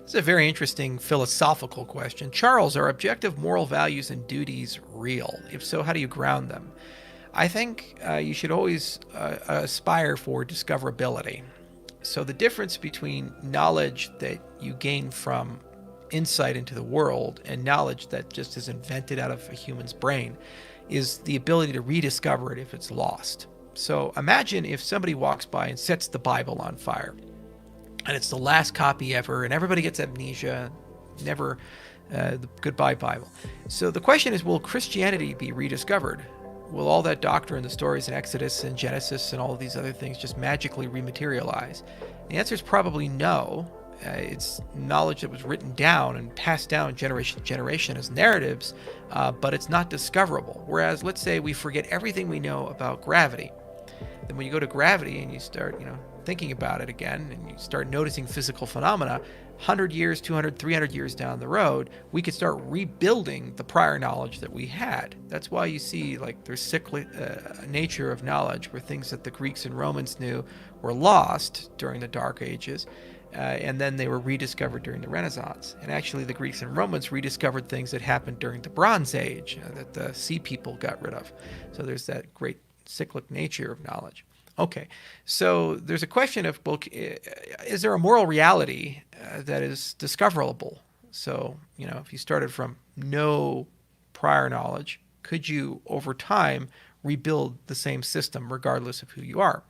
This is a very interesting philosophical question. Charles, are objective moral values and duties real? If so, how do you ground them? I think you should always aspire for discoverability. So the difference between knowledge that you gain from insight into the world and knowledge that just is invented out of a human's brain is the ability to rediscover it if it's lost. So imagine if somebody walks by and sets the Bible on fire, and it's the last copy ever, and everybody gets amnesia, never the goodbye Bible. So the question is, will Christianity be rediscovered? Will all that doctrine, the stories in Exodus and Genesis and all of these other things just magically rematerialize? The answer is probably no. It's knowledge that was written down and passed down generation to generation as narratives, but it's not discoverable. Whereas, let's say we forget everything we know about gravity. Then when you go to gravity and you start, thinking about it again, and you start noticing physical phenomena, 100 years, 200, 300 years down the road, we could start rebuilding the prior knowledge that we had. That's why you see there's cyclic nature of knowledge, where things that the Greeks and Romans knew were lost during the Dark Ages, and then they were rediscovered during the Renaissance. And actually the Greeks and Romans rediscovered things that happened during the Bronze Age that the sea people got rid of. So there's that great cyclic nature of knowledge. Okay, so there's a question of, well, is there a moral reality that is discoverable? So, if you started from no prior knowledge, could you, over time, rebuild the same system regardless of who you are?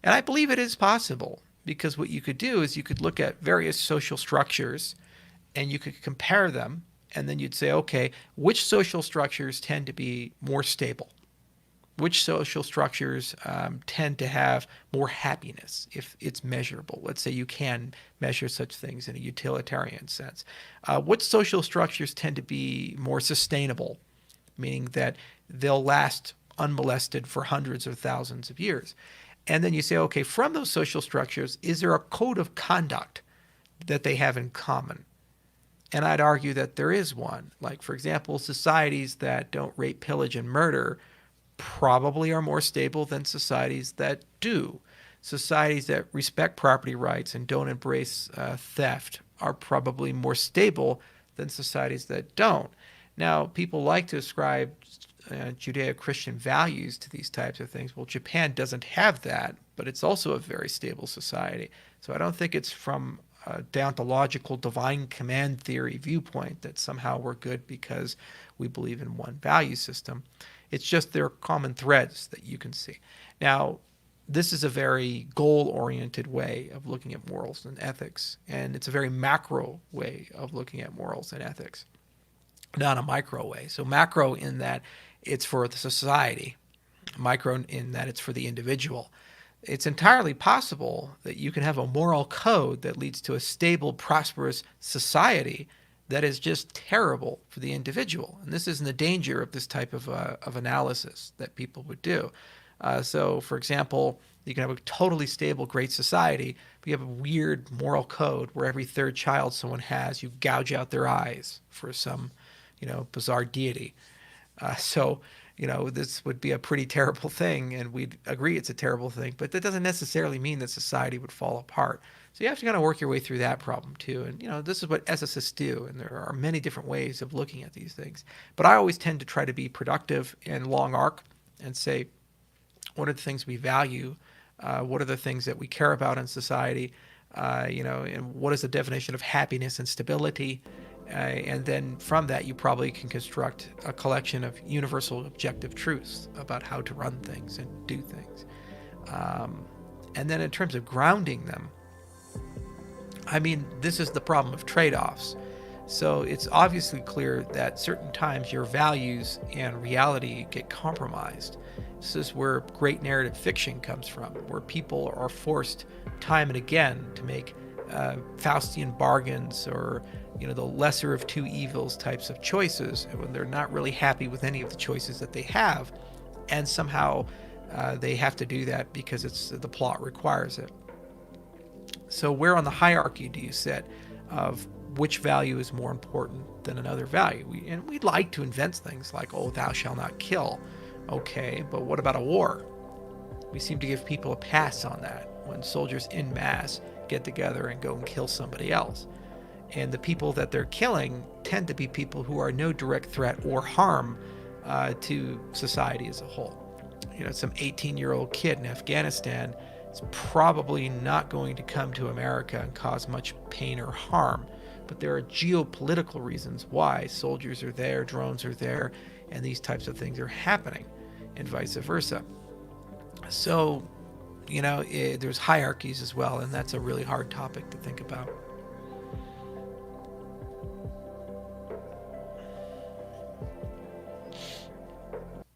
And I believe it is possible, because what you could do is you could look at various social structures and you could compare them, and then you'd say, okay, which social structures tend to be more stable? Which social structures tend to have more happiness if it's measurable? Let's say you can measure such things in a utilitarian sense. What social structures tend to be more sustainable, meaning that they'll last unmolested for hundreds of thousands of years? And then you say, okay, from those social structures, is there a code of conduct that they have in common? And I'd argue that there is one. Like, for example, societies that don't rape, pillage, and murder probably are more stable than societies that do. Societies that respect property rights and don't embrace theft are probably more stable than societies that don't. Now, people like to ascribe Judeo-Christian values to these types of things. Well, Japan doesn't have that, but it's also a very stable society. So I don't think it's from a deontological divine command theory viewpoint that somehow we're good because we believe in one value system. It's just there are common threads that you can see. Now, this is a very goal-oriented way of looking at morals and ethics, and it's a very macro way of looking at morals and ethics, not a micro way. So macro in that it's for the society, micro in that it's for the individual. It's entirely possible that you can have a moral code that leads to a stable, prosperous society that is just terrible for the individual. And this isn't the danger of this type of analysis that people would do. So, for example, you can have a totally stable, great society, but you have a weird moral code where every third child someone has, you gouge out their eyes for some, bizarre deity. This would be a pretty terrible thing, and we'd agree it's a terrible thing, but that doesn't necessarily mean that society would fall apart. So you have to kind of work your way through that problem too. And, this is what ethicists do, and there are many different ways of looking at these things. But I always tend to try to be productive and long arc and say, what are the things we value? What are the things that we care about in society? And what is the definition of happiness and stability? And then from that, you probably can construct a collection of universal objective truths about how to run things and do things. And then in terms of grounding them, this is the problem of trade-offs. So it's obviously clear that certain times your values and reality get compromised. This is where great narrative fiction comes from, where people are forced time and again to make Faustian bargains or the lesser of two evils types of choices when they're not really happy with any of the choices that they have, and somehow they have to do that because the plot requires it. So where on the hierarchy do you sit of which value is more important than another value? We'd like to invent things like, oh, thou shalt not kill. Okay, but what about a war? We seem to give people a pass on that when soldiers en masse get together and go and kill somebody else. And the people that they're killing tend to be people who are no direct threat or harm to society as a whole. Some 18-year-old kid in Afghanistan is probably not going to come to America and cause much pain or harm. But there are geopolitical reasons why soldiers are there, drones are there, and these types of things are happening, and vice versa. So, there's hierarchies as well, and that's a really hard topic to think about.